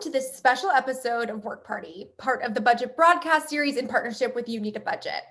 to this special episode of WorkParty, part of the budget broadcast series in partnership with You Need a Budget.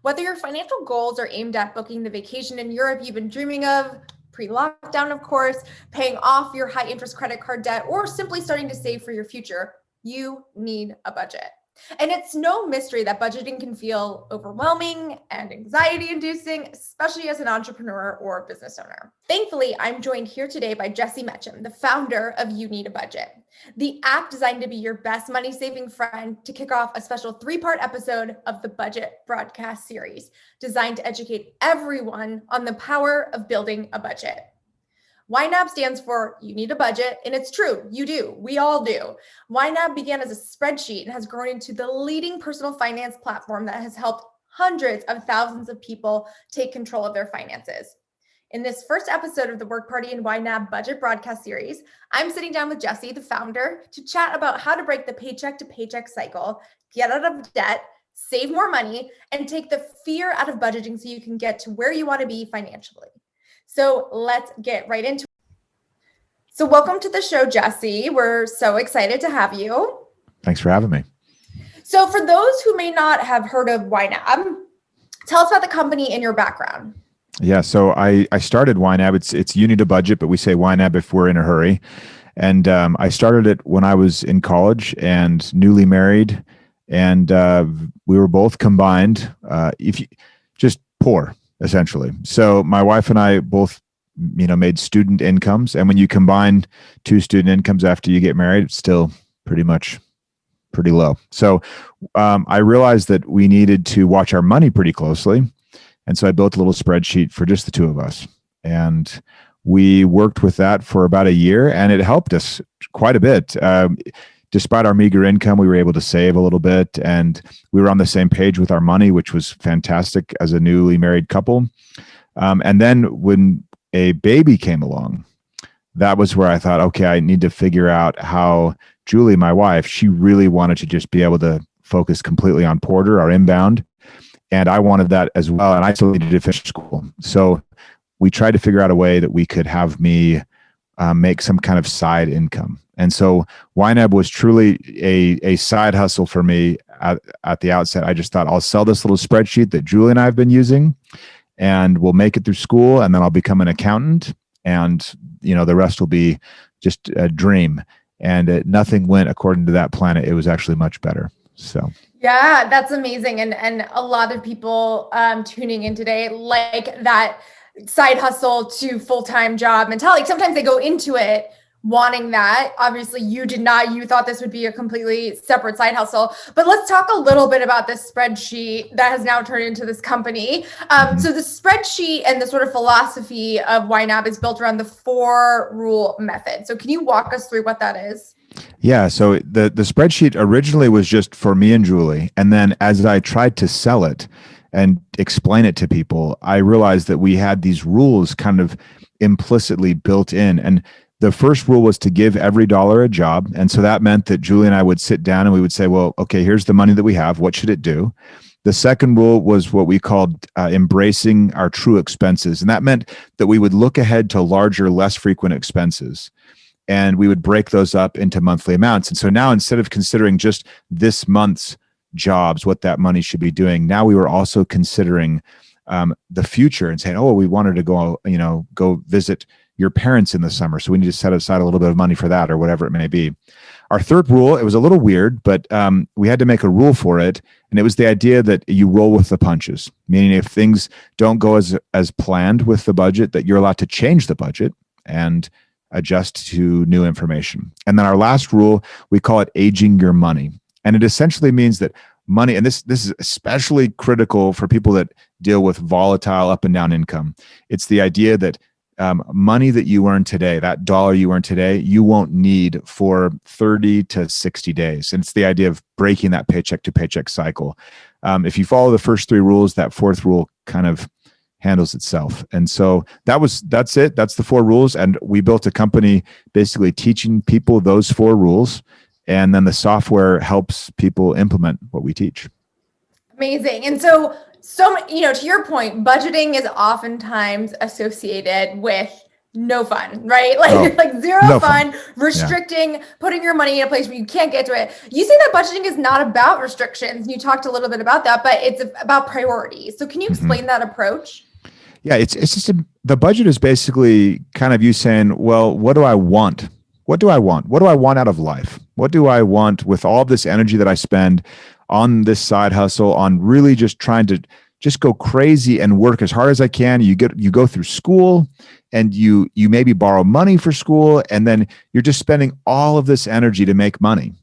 Whether your financial goals are aimed at booking the vacation in Europe you've been dreaming of, pre-lockdown of course, paying off your high interest credit card debt, or simply starting to save for your future, you need a budget. And it's no mystery that budgeting can feel overwhelming and anxiety-inducing, especially as an entrepreneur or business owner. Thankfully, I'm joined here today by Jesse Mecham, the founder of You Need a Budget, the app designed to be your best money-saving friend to kick off a special 3-part episode of the Budget Broadcast Series, designed to educate everyone on the power of building a budget. YNAB stands for You Need a Budget, and it's true, you do, we all do. YNAB began as a spreadsheet and has grown into the leading personal finance platform that has helped hundreds of thousands of people take control of their finances. In this first episode of the WorkParty and YNAB Budget Broadcast Series, I'm sitting down with Jesse, the founder, to chat about how to break the paycheck-to-paycheck cycle, get out of debt, save more money, and take the fear out of budgeting so you can get to where you want to be financially. So let's get right into it. So welcome to the show, Jesse. We're so excited to have you. Thanks for having me. So for those who may not have heard of YNAB, tell us about the company and your background. Yeah, so I started YNAB. It's You Need a Budget, but we say YNAB if we're in a hurry. And I started it when I was in college and newly married, and we were both combined, just poor, essentially. So my wife and I both, made student incomes, and when you combine 2 student incomes after you get married, it's still pretty low. So I realized that we needed to watch our money pretty closely. And so I built a little spreadsheet for just the 2 of us. And we worked with that for about a year, and it helped us quite a bit. Despite our meager income, we were able to save a little bit, and we were on the same page with our money, which was fantastic as a newly married couple. And then when a baby came along, that was where I thought, okay, I need to figure out how Julie, my wife, she really wanted to just be able to focus completely on Porter, our inbound. And I wanted that as well. And I still needed to finish school. So we tried to figure out a way that we could have me make some kind of side income. And so YNAB was truly a side hustle for me at the outset. I just thought, I'll sell this little spreadsheet that Julie and I have been using, and we'll make it through school, and then I'll become an accountant, and the rest will be just a dream. And nothing went according to that plan. It was actually much better. So yeah, that's amazing. And a lot of people tuning in today like that side hustle to full-time job mentality. Sometimes they go into it wanting that. Obviously you did not. You thought this would be a completely separate side hustle. But let's talk a little bit about this spreadsheet that has now turned into this company. So the spreadsheet and the sort of philosophy of YNAB is built around the 4-rule method. So can you walk us through what that is? Yeah, so the spreadsheet originally was just for me and Julie. And then as I tried to sell it and explain it to people, I realized that we had these rules kind of implicitly built in. And the first rule was to give every dollar a job. And so that meant that Julie and I would sit down and we would say, well, okay, here's the money that we have. What should it do? The second rule was what we called embracing our true expenses. And that meant that we would look ahead to larger, less frequent expenses. And we would break those up into monthly amounts. And so now, instead of considering just this month's jobs, what that money should be doing, now we were also considering the future and saying, oh, we wanted to go visit your parents in the summer, so we need to set aside a little bit of money for that, or whatever it may be. Our third rule, it was a little weird, but we had to make a rule for it, and it was the idea that you roll with the punches, meaning if things don't go as planned with the budget, that you're allowed to change the budget and adjust to new information. And then our last rule, we call it aging your money, and it essentially means that money, and this is especially critical for people that deal with volatile up and down income. It's the idea that money that you earn today, that dollar you earn today, you won't need for 30 to 60 days. And it's the idea of breaking that paycheck to paycheck cycle. If you follow the first 3 rules, that 4th rule kind of handles itself. And so that's it. That's the 4 rules. And we built a company basically teaching people those 4 rules. And then the software helps people implement what we teach. Amazing. And so, to your point, budgeting is oftentimes associated with no fun, right? Like zero no fun, fun. restricting, putting your money in a place where you can't get to it. You say that budgeting is not about restrictions. You talked a little bit about that, but it's about priorities. So can you explain that approach? Yeah, it's just the budget is basically kind of you saying, well, what do I want? What do I want? What do I want out of life? What do I want with all this energy that I spend on this side hustle, on really just trying to just go crazy and work as hard as I can? You go through school and you maybe borrow money for school, and then you're just spending all of this energy to make money.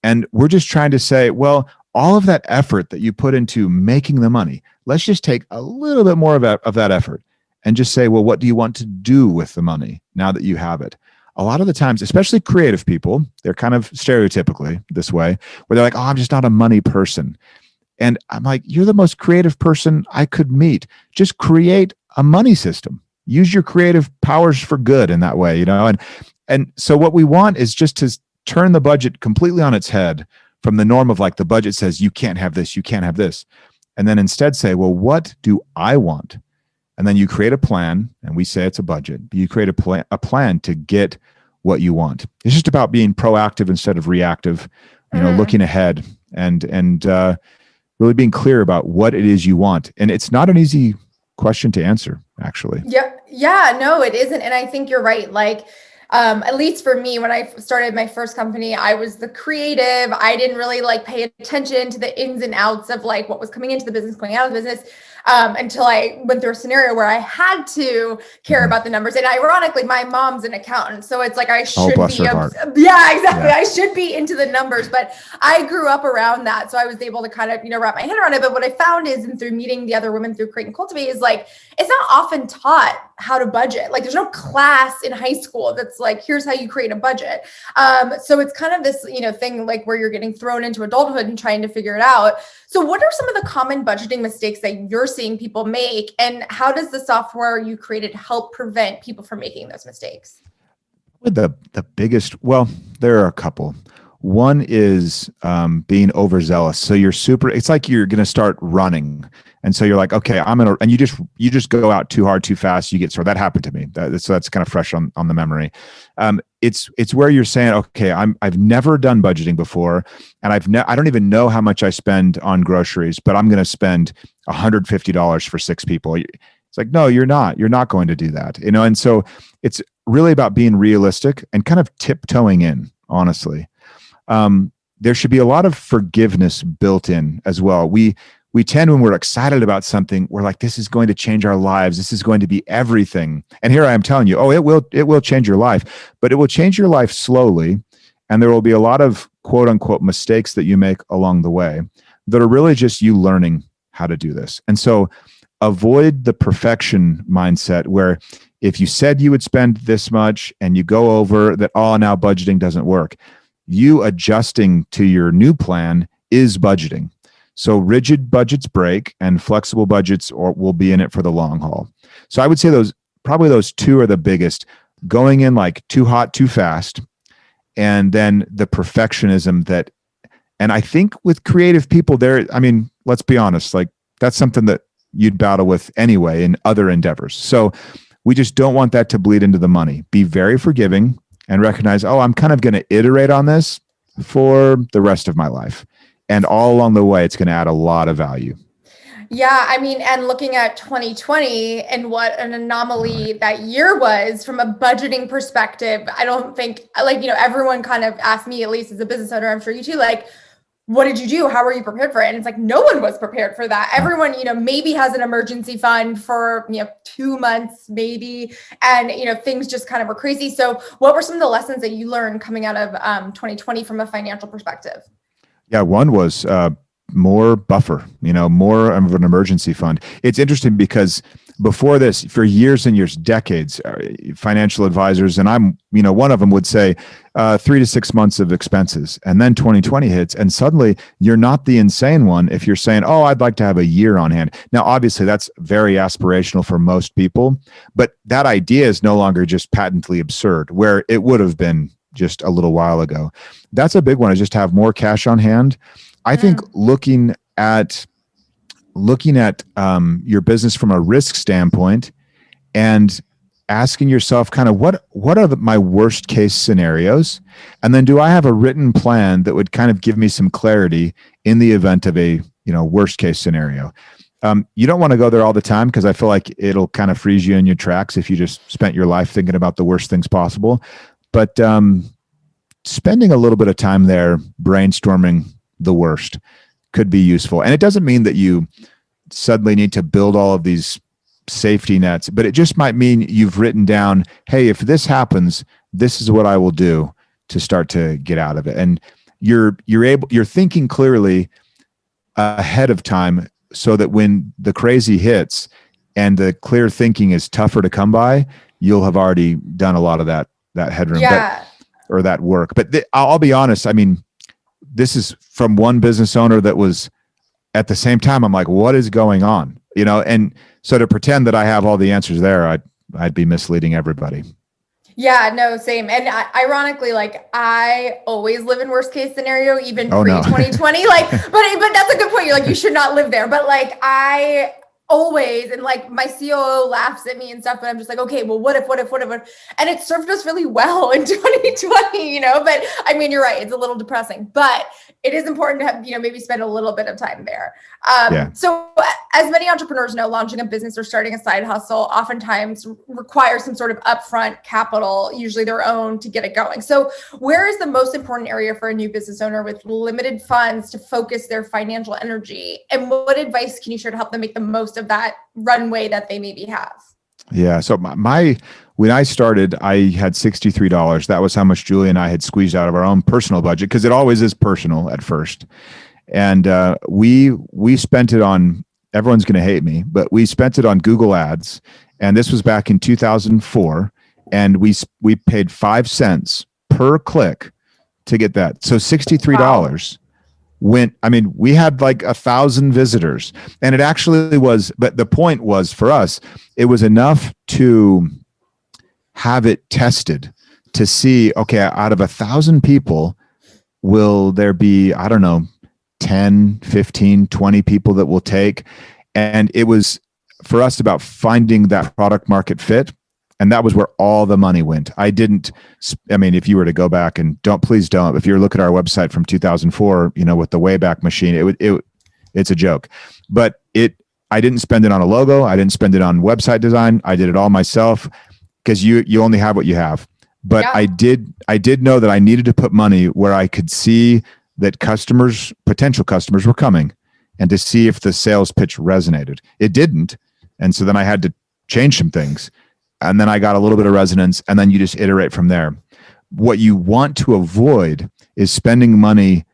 And we're just trying to say, well, all of that effort that you put into making the money, let's just take a little bit more of that effort and just say, well, what do you want to do with the money now that you have it? A lot of the times, especially creative people, they're kind of stereotypically this way, where they're like, oh, I'm just not a money person. And I'm like, you're the most creative person I could meet. Just create a money system. Use your creative powers for good in that way, And so what we want is just to turn the budget completely on its head from the norm of like the budget says you can't have this, you can't have this. And then instead say, well, what do I want? And then you create a plan, and we say it's a budget, but you create a plan to get what you want. It's just about being proactive instead of reactive, looking ahead and really being clear about what it is you want. And it's not an easy question to answer, actually. Yeah, no, it isn't. And I think you're right. Like, at least for me, when I started my first company, I was the creative. I didn't really like pay attention to the ins and outs of like what was coming into the business, going out of the business. Until I went through a scenario where I had to care about the numbers. And ironically, my mom's an accountant. So it's like, I should be, yeah, exactly. Yeah. I should be into the numbers, but I grew up around that. So I was able to kind of, wrap my head around it. But what I found is, and through meeting the other women through Create and Cultivate, is like, it's not often taught how to budget. Like there's no class in high school that's like, here's how you create a budget. So it's kind of this, thing like where you're getting thrown into adulthood and trying to figure it out. So what are some of the common budgeting mistakes that you're seeing people make, and how does the software you created help prevent people from making those mistakes? The biggest, well, there are a couple. One is being overzealous. So it's like you're going to start running. And so you're like, okay, and you just go out too hard, too fast. You get started. That happened to me. So that's kind of fresh on the memory. It's where you're saying, okay, I've never done budgeting before, and I don't even know how much I spend on groceries, but I'm going to spend $150 for 6 people. It's like, no, you're not. You're not going to do that. And so it's really about being realistic and kind of tiptoeing in, honestly. There should be a lot of forgiveness built in as well. We tend, when we're excited about something, we're like, this is going to change our lives. This is going to be everything. And here I am telling you, it will change your life, but it will change your life slowly. And there will be a lot of quote unquote mistakes that you make along the way that are really just you learning how to do this. And so avoid the perfection mindset where if you said you would spend this much and you go over that, now budgeting doesn't work. You adjusting to your new plan is budgeting. So rigid budgets break, and flexible budgets will be in it for the long haul. So I would say those 2 are the biggest. Going in like too hot, too fast, and then the perfectionism that, and I think with creative people let's be honest, like that's something that you'd battle with anyway in other endeavors. So we just don't want that to bleed into the money. Be very forgiving and recognize, I'm kind of going to iterate on this for the rest of my life. And all along the way, it's going to add a lot of value. Yeah, and looking at 2020 and what an anomaly that year was from a budgeting perspective, I don't think, everyone kind of asked me, at least as a business owner, I'm sure you too, like, what did you do? How were you prepared for it? And it's like, no one was prepared for that. Everyone, maybe has an emergency fund for, 2 months, maybe. And, things just kind of were crazy. So what were some of the lessons that you learned coming out of 2020 from a financial perspective? Yeah, one was more buffer, more of an emergency fund. It's interesting because before this, for years and years, decades, financial advisors, and I'm, one of them would say 3 to 6 months of expenses. And then 2020 hits, and suddenly you're not the insane one if you're saying, I'd like to have a year on hand. Now, obviously, that's very aspirational for most people, but that idea is no longer just patently absurd, where it would have been just a little while ago. That's a big one, is just have more cash on hand. I think looking at your business from a risk standpoint and asking yourself kind of what are my worst case scenarios, and then do I have a written plan that would kind of give me some clarity in the event of a worst case scenario. You don't want to go there all the time, because I feel like it'll kind of freeze you in your tracks if you just spent your life thinking about the worst things possible. But spending a little bit of time there brainstorming the worst could be useful. And it doesn't mean that you suddenly need to build all of these safety nets, but it just might mean you've written down, hey, if this happens, this is what I will do to start to get out of it. And you're thinking clearly ahead of time, so that when the crazy hits and the clear thinking is tougher to come by, you'll have already done a lot of that headroom or that work. But I'll be honest. I mean, this is from one business owner that was at the same time, I'm like, what is going on? And so to pretend that I have all the answers there, I'd be misleading everybody. Yeah, no, same. And ironically, like, I always live in worst case scenario, even pre 2020. Like, but that's a good point. You're like, you should not live there. But like, I always, and like my COO laughs at me and stuff, but I'm just like, okay, well, what if, and it served us really well in 2020, but I mean, you're right. It's a little depressing, but it is important to have, maybe spend a little bit of time there. So as many entrepreneurs know, launching a business or starting a side hustle oftentimes requires some sort of upfront capital, usually their own, to get it going. So where is the most important area for a new business owner with limited funds to focus their financial energy? And what advice can you share to help them make the most of that runway that they maybe have? Yeah. So when I started, I had $63. That was how much Julie and I had squeezed out of our own personal budget, because it always is personal at first. And we spent it on, everyone's going to hate me, but we spent it on Google Ads. And this was back in 2004. And we paid 5 cents per click to get that. So $63 went, I mean, we had like 1,000 visitors. And it actually was, but the point was for us, it was enough to have it tested to see, okay, out of 1,000 people, will there be, I don't know, 10, 15, 20 people that will take? And it was for us about finding that product market fit. And that was where all the money went. I mean, if you were to go back and please don't, if you look at our website from 2004, with the Wayback Machine, it's a joke, but I didn't spend it on a logo. I didn't spend it on website design. I did it all myself, because you only have what you have. But yeah. I did know that I needed to put money where I could see that potential customers were coming, and to see if the sales pitch resonated. It didn't. And so then I had to change some things. And then I got a little bit of resonance, and then you just iterate from there. What you want to avoid is spending money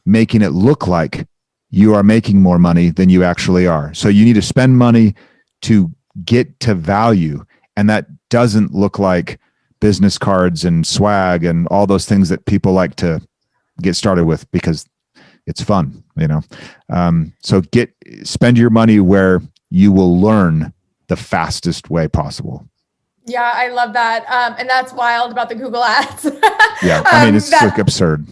making it look like you are making more money than you actually are. So you need to spend money to get to value. And that doesn't look like business cards and swag and all those things that people like to get started with because it's fun, So spend your money where you will learn the fastest way possible. Yeah, I love that. And that's wild about the Google ads. Yeah, I mean, it's like absurd.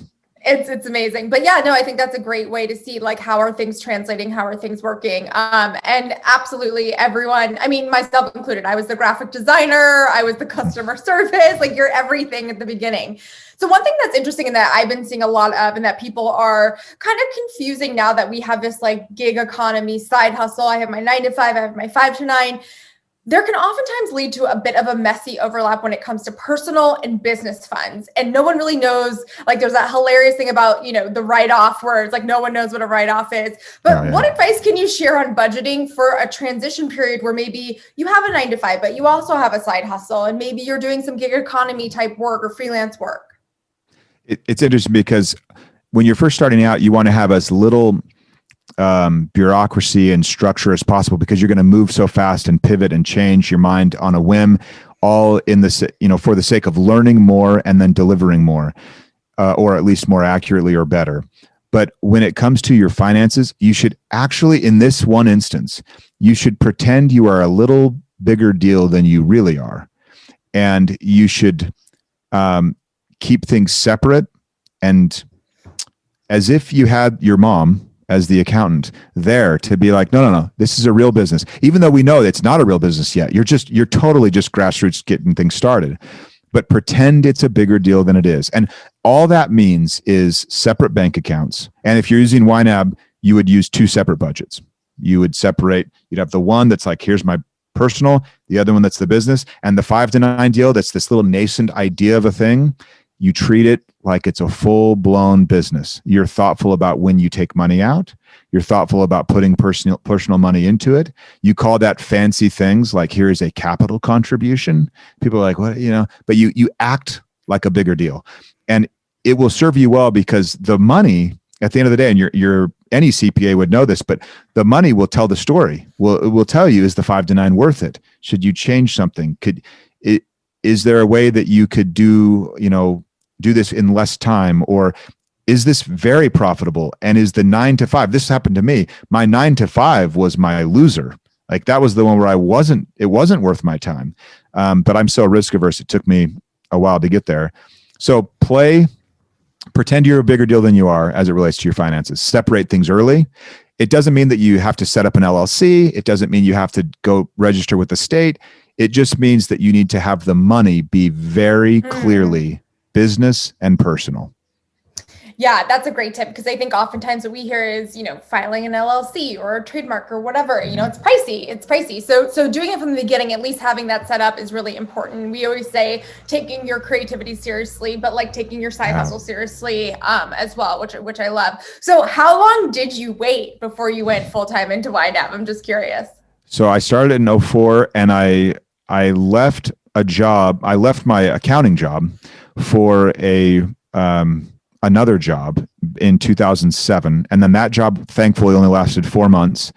It's amazing. But yeah, no, I think that's a great way to see, like, how are things translating? How are things working? And absolutely everyone, I mean, myself included, I was the graphic designer, I was the customer service, like, you're everything at the beginning. So one thing that's interesting and that I've been seeing a lot of, and that people are kind of confusing now that we have this like gig economy side hustle. I have my 9 to 5, I have my 5 to 9. There can oftentimes lead to a bit of a messy overlap when it comes to personal and business funds. And no one really knows, like, there's that hilarious thing about, the write-off where it's like, no one knows what a write-off is. But What advice can you share on budgeting for a transition period where maybe you have a 9 to 5, but you also have a side hustle, and maybe you're doing some gig economy type work or freelance work? It's interesting because when you're first starting out, you want to have as little bureaucracy and structure as possible, because you're going to move so fast and pivot and change your mind on a whim, all in this, for the sake of learning more and then delivering more, or at least more accurately or better. But when it comes to your finances, you should actually, in this one instance, you should pretend you are a little bigger deal than you really are. And you should keep things separate, and as if you had your mom as the accountant there to be like, no, this is a real business. Even though we know it's not a real business yet, you're totally just grassroots getting things started, but pretend it's a bigger deal than it is. And all that means is separate bank accounts. And if you're using YNAB, you would use 2 separate budgets. You would separate, you'd have the one that's like, here's my personal, the other one that's the business, and the 5 to 9 deal, that's this little nascent idea of a thing. You treat it like it's a full-blown business. You're thoughtful about when you take money out. You're thoughtful about putting personal money into it. You call that fancy things like, here is a capital contribution. People are like, what, but you act like a bigger deal. And it will serve you well, because the money at the end of the day, and you're any CPA would know this, but the money will tell the story. It will tell you, is the 5 to 9 worth it? Should you change something? Is there a way that you could do this in less time? Or is this very profitable? And is the 9 to 5, this happened to me. My 9 to 5 was my loser. Like, that was the one where it wasn't worth my time. But I'm so risk averse. It took me a while to get there. So pretend you're a bigger deal than you are as it relates to your finances. Separate things early. It doesn't mean that you have to set up an LLC. It doesn't mean you have to go register with the state. It just means that you need to have the money be very clearly business and personal. Yeah, that's a great tip, because I think oftentimes what we hear is, filing an LLC or a trademark or whatever, it's pricey. So doing it from the beginning, at least having that set up, is really important. We always say taking your creativity seriously, but like taking your side hustle seriously as well, which I love. So how long did you wait before you went full-time into YNAB? I'm just curious. So I started in 2004, and I left a job. I left my accounting job for another job in 2007. And then that job thankfully only lasted 4 months.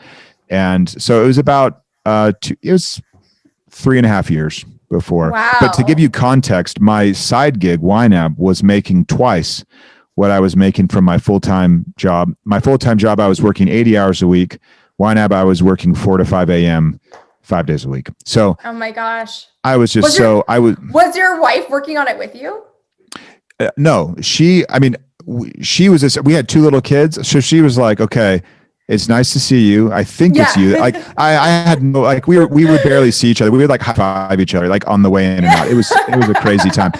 And so it was about, it was 3.5 years before. Wow. But to give you context, my side gig, YNAB, was making twice what I was making from my full-time job. My full-time job, I was working 80 hours a week. YNAB, I was working 4 to 5 a.m., 5 days a week. So, oh my gosh. I was just was your wife working on it with you? No, she was, we had 2 little kids. So she was like, okay, it's nice to see you. I think it's you. Like I had no, like we would barely see each other. We would like high five each other, like on the way in and out. It was a crazy time.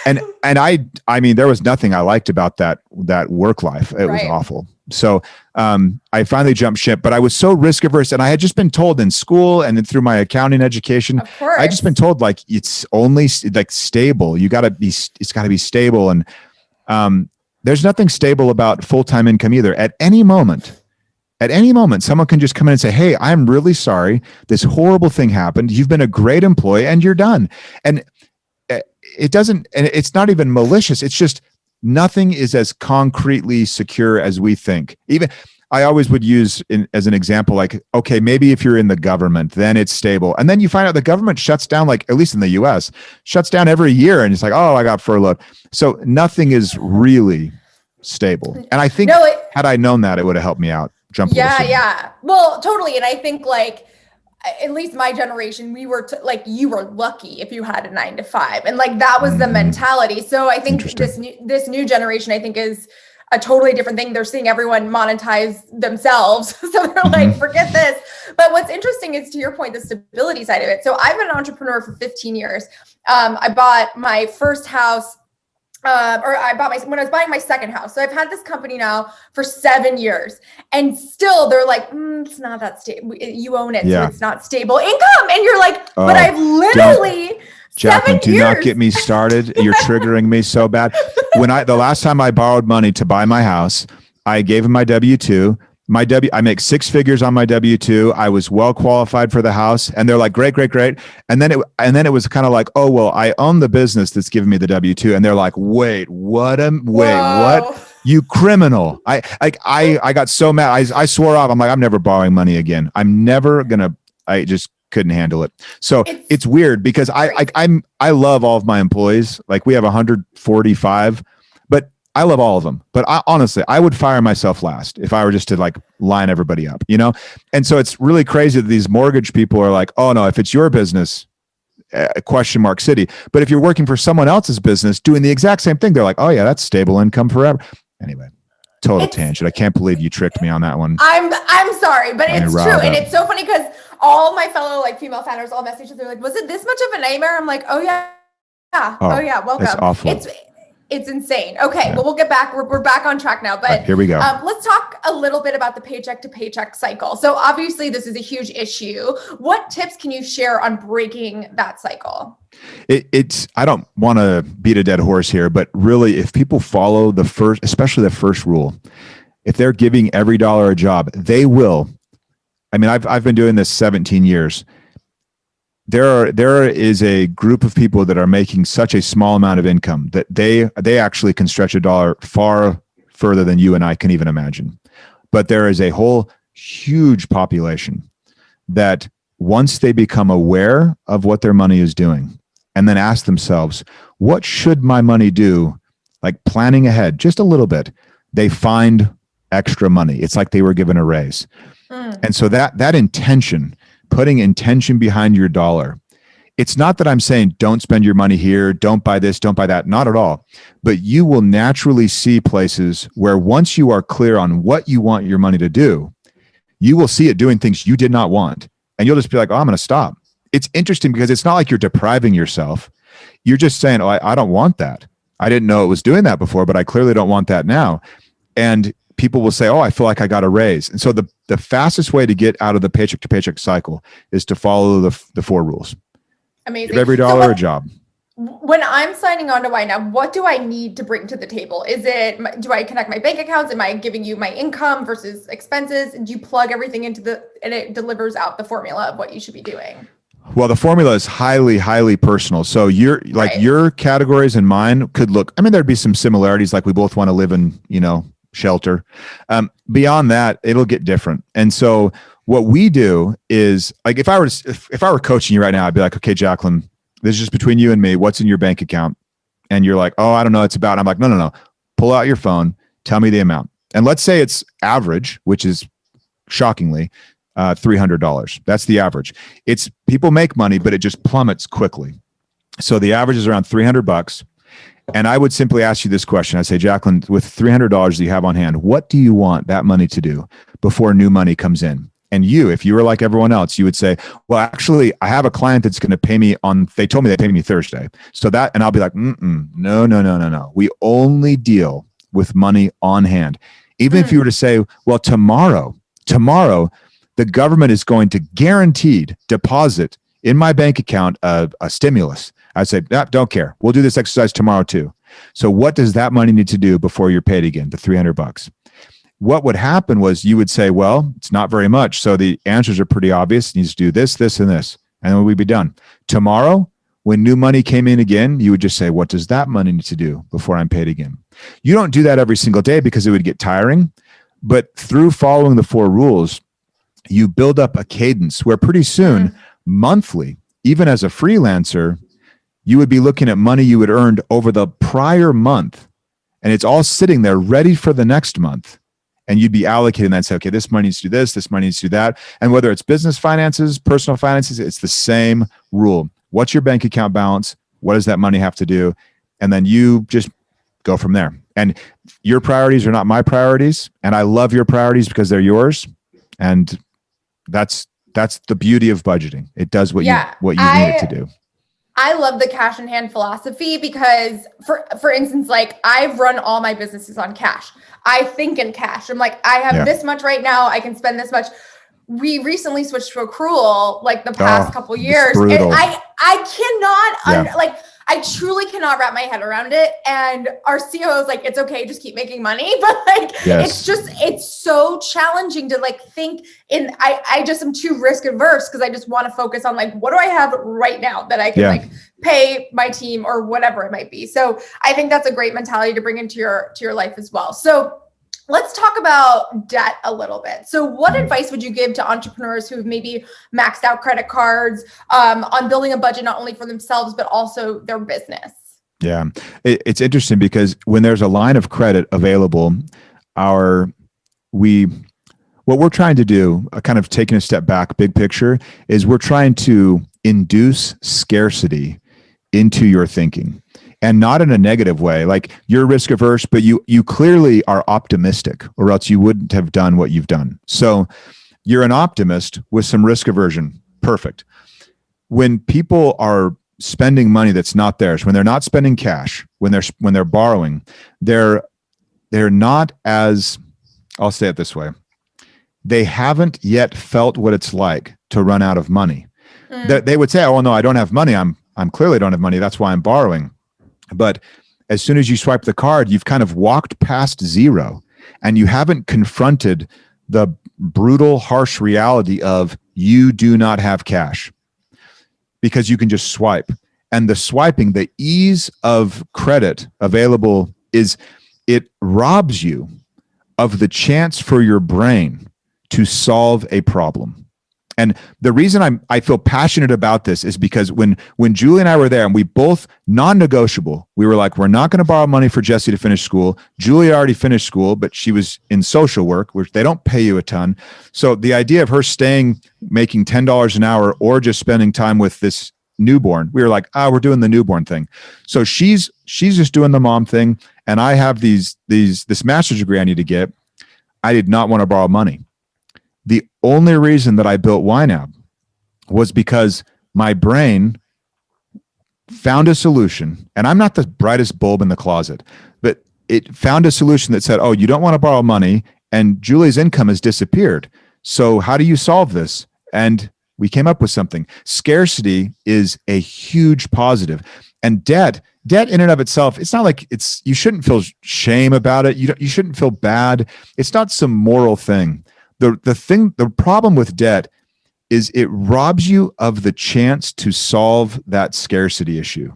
And I mean, there was nothing I liked about that work life. It was awful. So I finally jumped ship, but I was so risk averse, and I had just been told in school and then through my accounting education, I just been told like, it's only like stable. It's gotta be stable. And there's nothing stable about full-time income either. At any moment, someone can just come in and say, hey, I'm really sorry. This horrible thing happened. You've been a great employee and you're done. And it's not even malicious. It's just, nothing is as concretely secure as we think. Even I always would use as an example, like, okay, maybe if you're in the government, then it's stable. And then you find out the government shuts down, like at least in the US, shuts down every year. And it's like, oh, I got furloughed. So nothing is really stable. And I think had I known that, it would have helped me out. Yeah. Well, totally. And I think like, at least my generation, we were you were lucky if you had a 9 to 5, and like that was the mentality. So I think this new generation, I think, is a totally different thing. They're seeing everyone monetize themselves, so they're like, forget this. But what's interesting is, to your point, the stability side of it. So I've been an entrepreneur for 15 years. I bought my first house. When I was buying my second house. So I've had this company now for 7 years, and still they're like, it's not that stable. You own it, so it's not stable income. And you're like, but I've literally Jacqueline, do not get me started. You're triggering me so bad. The last time I borrowed money to buy my house, I gave him my W-2. I make 6 figures on my W-2. I was well qualified for the house, and they're like, great. And then it was kind of like, oh, well, I own the business that's giving me the W-2. And they're like, wait, what? You criminal. I got so mad. I swore off. I'm like, I'm never borrowing money again. I just couldn't handle it. So it's weird because I love all of my employees. Like we have 145, but I love all of them, but honestly, I would fire myself last if I were just to like line everybody up, And so it's really crazy that these mortgage people are like, oh no, if it's your business, question mark city. But if you're working for someone else's business doing the exact same thing, they're like, oh yeah, that's stable income forever. Anyway. total tangent. I can't believe you tricked me on that one. I'm sorry, but it's true. And it's so funny because all my fellow like female founders all message they're like, was it this much of a nightmare? I'm like, oh yeah. Oh yeah. Welcome. It's awful. It's insane. Okay. Well, we'll get back. We're back on track now, but here we go. Let's talk a little bit about the paycheck to paycheck cycle. So obviously this is a huge issue. What tips can you share on breaking that cycle? I don't want to beat a dead horse here, but really if people follow especially the first rule, if they're giving every dollar a job, they will. I mean, I've been doing this 17 years. There is a group of people that are making such a small amount of income that they actually can stretch a dollar far further than you and I can even imagine. But there is a whole huge population that once they become aware of what their money is doing and then ask themselves, what should my money do? Like planning ahead just a little bit, they find extra money. It's like they were given a raise. And so that intention, putting intention behind your dollar, it's not that I'm saying don't spend your money here, don't buy this, don't buy that, not at all. But you will naturally see places where once you are clear on what you want your money to do, you will see it doing things you did not want. And you'll just be like, oh, I'm going to stop. It's interesting because it's not like you're depriving yourself. You're just saying, oh, I don't want that. I didn't know it was doing that before, but I clearly don't want that now. And people will say, oh, I feel like I got a raise. And so the fastest way to get out of the paycheck to paycheck cycle is to follow the 4 rules. Amazing. Give every dollar a job. When I'm signing on to YNAB, what do I need to bring to the table? Do I connect my bank accounts? Am I giving you my income versus expenses? Do you plug everything into and it delivers out the formula of what you should be doing? Well, the formula is highly, highly personal. So your categories and mine could look, I mean, there'd be some similarities, like we both want to live in, shelter. Beyond that, it'll get different. And so what we do is, like, if I were coaching you right now, I'd be like, okay, Jacqueline, this is just between you and me. What's in your bank account? And you're like, oh, I don't know. It's about, I'm like, no. Pull out your phone. Tell me the amount. And let's say it's average, which is shockingly $300. That's the average. It's people make money, but it just plummets quickly. So the average is around $300. And I would simply ask you this question. I say, Jacqueline, with $300 that you have on hand, what do you want that money to do before new money comes in? And you, if you were like everyone else, you would say, well, actually, I have a client that's going to pay me they told me they pay me Thursday. So that, and I'll be like, no. We only deal with money on hand. Even if you were to say, well, tomorrow, the government is going to guaranteed deposit in my bank account a stimulus. I'd say, don't care. We'll do this exercise tomorrow too. So what does that money need to do before you're paid again, the $300? What would happen was you would say, well, it's not very much. So the answers are pretty obvious. It needs to do this, this, and this. And then we'd be done. Tomorrow, when new money came in again, you would just say, what does that money need to do before I'm paid again? You don't do that every single day because it would get tiring. But through following the 4 rules, you build up a cadence where pretty soon, monthly, even as a freelancer, you would be looking at money you had earned over the prior month, and it's all sitting there ready for the next month. And you'd be allocating that and say, okay, this money needs to do this money needs to do that. And whether it's business finances, personal finances, it's the same rule. What's your bank account balance? What does that money have to do? And then you just go from there. And your priorities are not my priorities. And I love your priorities because they're yours. And that's the beauty of budgeting. It does what you need it to do. I love the cash in hand philosophy because for instance, like I've run all my businesses on cash. I think in cash. I'm like, I have this much right now. I can spend this much. We recently switched to accrual like the past couple years. And I cannot I truly cannot wrap my head around it. And our CEO is like, it's okay, just keep making money. But like, it's so challenging to like think I just am too risk averse because I just want to focus on like, what do I have right now that I can like pay my team or whatever it might be. So I think that's a great mentality to bring into your life as well. So let's talk about debt a little bit. So what advice would you give to entrepreneurs who've maybe maxed out credit cards on building a budget, not only for themselves, but also their business? Yeah, it's interesting because when there's a line of credit available, what we're trying to do, kind of taking a step back, big picture, is we're trying to induce scarcity into your thinking. and not in a negative way. Like you're risk averse, but you clearly are optimistic, or else you wouldn't have done what you've done. So you're an optimist with some risk aversion. Perfect. When people are spending money that's not theirs, when they're not spending cash, when they're borrowing, they're not as, I'll say it this way, they haven't yet felt what it's like to run out of money. They would say, oh no, I don't have money. I'm clearly don't have money. That's why I'm borrowing. But as soon as you swipe the card, you've kind of walked past zero, and you haven't confronted the brutal, harsh reality of you do not have cash, because you can just swipe. And the swiping, the ease of credit available, it robs you of the chance for your brain to solve a problem. And the reason I feel passionate about this is because when Julie and I were there, and we both non-negotiable, we were like, we're not going to borrow money for Jesse to finish school. Julie already finished school, but she was in social work, which they don't pay you a ton. So the idea of her staying, making $10 an hour, or just spending time with this newborn, we were like, we're doing the newborn thing. So she's just doing the mom thing, and I have this master's degree I need to get. I did not want to borrow money. The only reason that I built YNAB was because my brain found a solution, and I'm not the brightest bulb in the closet, but it found a solution that said, oh, you don't want to borrow money, and Julie's income has disappeared. So how do you solve this? And we came up with something. Scarcity is a huge positive. And debt in and of itself, it's not like you shouldn't feel shame about it. You shouldn't feel bad. It's not some moral thing. The problem with debt is it robs you of the chance to solve that scarcity issue.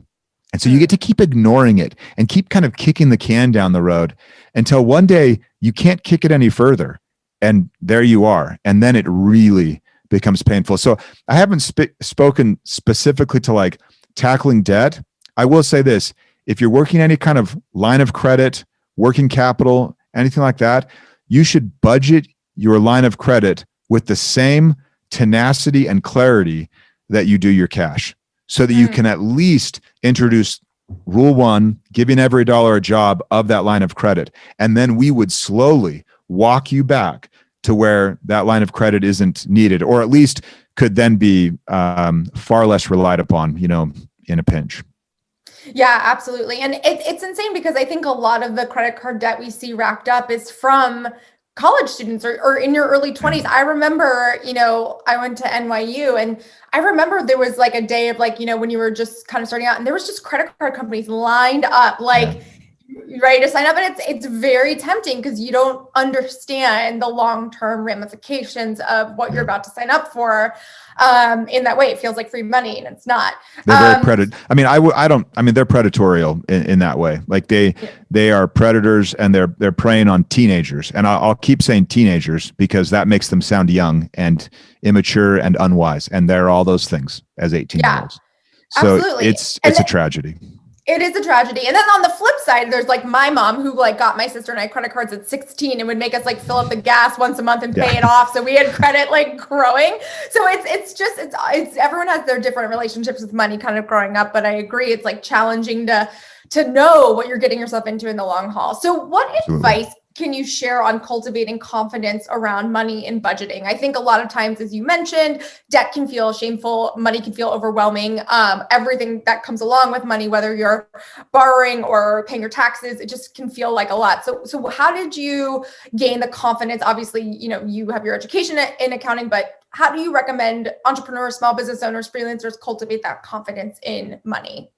And so you get to keep ignoring it and keep kind of kicking the can down the road until one day you can't kick it any further. And there you are. And then it really becomes painful. So I haven't spoken specifically to like tackling debt. I will say this: if you're working any kind of line of credit, working capital, anything like that, you should budget your line of credit with the same tenacity and clarity that you do your cash, so that you can at least introduce rule one, giving every dollar a job of that line of credit. And then we would slowly walk you back to where that line of credit isn't needed, or at least could then be far less relied upon, in a pinch. Yeah, absolutely. And it's insane, because I think a lot of the credit card debt we see racked up is from college students or in your early 20s. I remember, I went to NYU, and I remember there was like a day of like, when you were just kind of starting out, and there was just credit card companies lined up, like ready to sign up. And it's very tempting, because you don't understand the long-term ramifications of what you're about to sign up for. In that way, it feels like free money, and it's not. They're very predatory. I mean, they're predatorial in that way. Like they are predators, and they're preying on teenagers. And I'll keep saying teenagers, because that makes them sound young and immature and unwise. And they're all those things as 18-year-olds. So absolutely. It's a tragedy. It is a tragedy. And then on the flip side, there's like my mom, who like got my sister and I credit cards at 16 and would make us like fill up the gas once a month and pay it off. So we had credit like growing. So it's everyone has their different relationships with money kind of growing up. But I agree, it's like challenging to know what you're getting yourself into in the long haul. So what advice can you share on cultivating confidence around money and budgeting? I think a lot of times, as you mentioned, debt can feel shameful, money can feel overwhelming. Everything that comes along with money, whether you're borrowing or paying your taxes, it just can feel like a lot. So how did you gain the confidence? Obviously, you have your education in accounting, but how do you recommend entrepreneurs, small business owners, freelancers cultivate that confidence in money?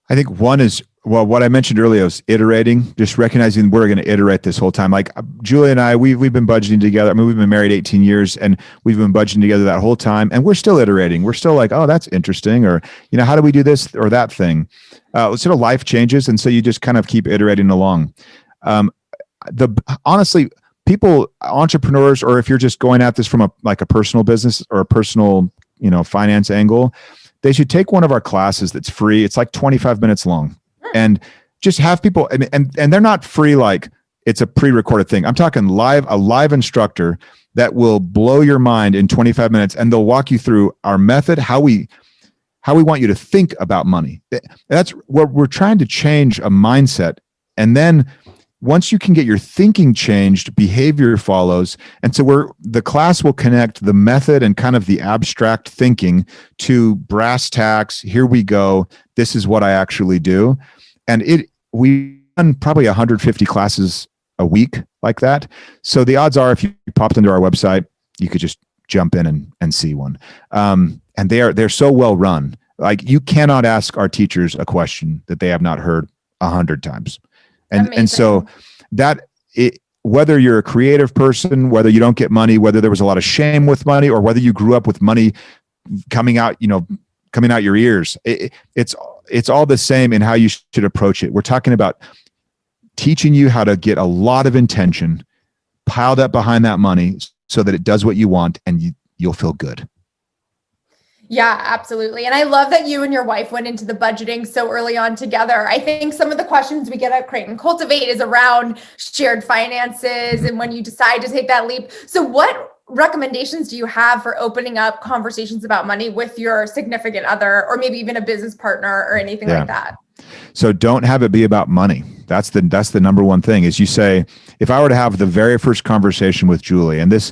I think one is, what I mentioned earlier is iterating, just recognizing we're going to iterate this whole time. Like Julie and I, we've been budgeting together. I mean, we've been married 18 years, and we've been budgeting together that whole time. And we're still iterating. We're still like, oh, that's interesting. Or, how do we do this or that thing? Sort of life changes. And so you just kind of keep iterating along. Honestly, people, entrepreneurs, or if you're just going at this from a personal business or a personal, finance angle, they should take one of our classes that's free. It's like 25 minutes long, and just have people, and they're not free. Like it's a pre-recorded thing. I'm talking a live instructor that will blow your mind in 25 minutes. And they'll walk you through our method, how we how we want you to think about money. That's what we're trying to change, a mindset. And then once you can get your thinking changed, behavior follows. And so the class will connect the method and kind of the abstract thinking to brass tacks. Here we go. This is what I actually do. And we run probably 150 classes a week like that. So the odds are if you popped into our website, you could just jump in and see one. And they're so well run. Like, you cannot ask our teachers a question that they have not heard 100 times. And so whether you're a creative person, whether you don't get money, whether there was a lot of shame with money, or whether you grew up with money coming out your ears, it's all the same in how you should approach it. We're talking about teaching you how to get a lot of intention piled up behind that money so that it does what you want, and you'll feel good. Yeah, absolutely. And I love that you and your wife went into the budgeting so early on together. I think some of the questions we get at Create and Cultivate is around shared finances and when you decide to take that leap. So what recommendations do you have for opening up conversations about money with your significant other, or maybe even a business partner or anything like that? So don't have it be about money. That's the number one thing. Is you say, if I were to have the very first conversation with Julie, and this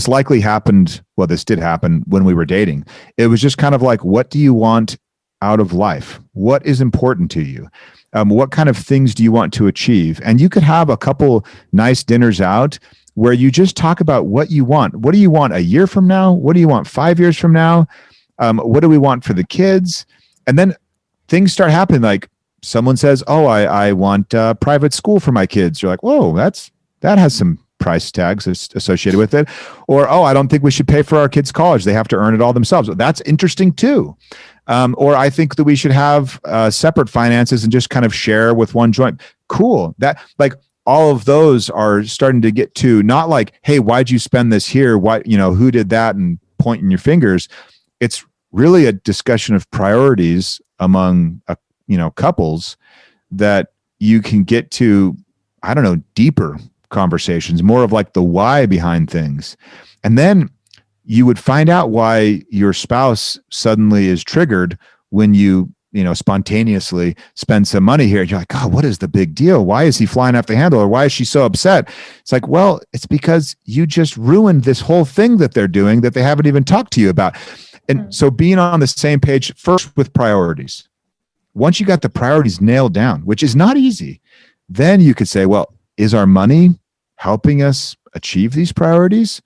likely happened, well, this did happen when we were dating. It was just kind of like, what do you want out of life? What is important to you? What kind of things do you want to achieve? And you could have a couple nice dinners out where you just talk about what you want. What do you want a year from now? What do you want 5 years from now? What do we want for the kids? And then things start happening. Like, someone says, oh, I want private school for my kids. You're like, whoa, that has some price tags associated with it. Or, oh, I don't think we should pay for our kids' college. They have to earn it all themselves. That's interesting too. Or I think that we should have separate finances and just kind of share with one joint. Cool. That, like, all of those are starting to get to not like, hey, why'd you spend this here? Why, who did that? And pointing your fingers. It's really a discussion of priorities among couples that you can get to, I don't know, deeper conversations, more of like the why behind things. And then you would find out why your spouse suddenly is triggered when you spontaneously spend some money here. You're like, God, what is the big deal? Why is he flying off the handle? Or why is she so upset? It's like, well, it's because you just ruined this whole thing that they're doing that they haven't even talked to you about. And so being on the same page first with priorities. Once you got the priorities nailed down, which is not easy, then you could say, well, is our money helping us achieve these priorities?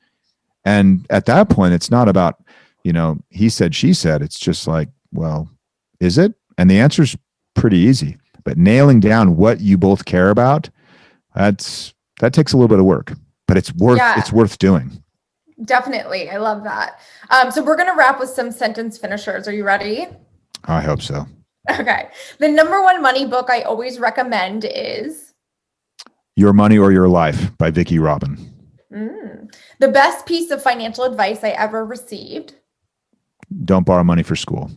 And at that point, it's not about, he said, she said. It's just like, well, is it? And the answer is pretty easy. But nailing down what you both care about, that takes a little bit of work, but it's worth doing. Definitely. I love that. So we're going to wrap with some sentence finishers. Are you ready? I hope so. Okay. The number one money book I always recommend is Your Money or Your Life by Vicki Robin. The best piece of financial advice I ever received. Don't borrow money for school.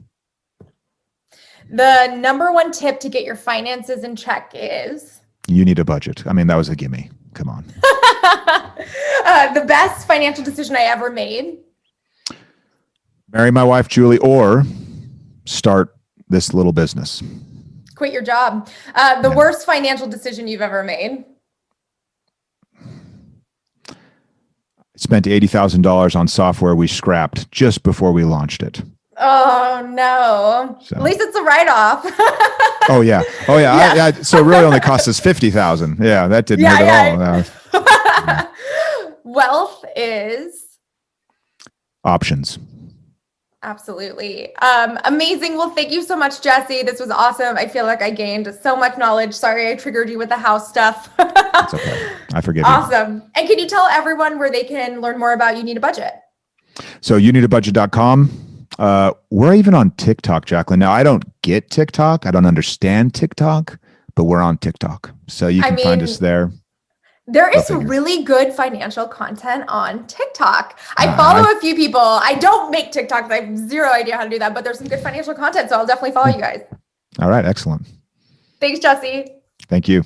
The number one tip to get your finances in check is you need a budget. I mean, that was a gimme. Come on. The best financial decision I ever made. Marry my wife, Julie, or start this little business. Quit your job. The worst financial decision you've ever made. Spent $80,000 on software we scrapped just before we launched it. Oh no! So. At least it's a write-off. Oh yeah. So it really only cost us $50,000. Yeah, that didn't hurt at all. Wealth is options. Absolutely. Amazing. Well, thank you so much, Jesse. This was awesome. I feel like I gained so much knowledge. Sorry, I triggered you with the house stuff. It's okay. I forgive you. Awesome. And can you tell everyone where they can learn more about You Need a Budget? So youneedabudget.com. We're even on TikTok, Jacqueline. Now, I don't get TikTok. I don't understand TikTok, but we're on TikTok. So you can find us there. There is really good financial content on TikTok. I follow a few people. I don't make TikToks. I have zero idea how to do that, but there's some good financial content. So I'll definitely follow you guys. All right. Excellent. Thanks, Jesse. Thank you.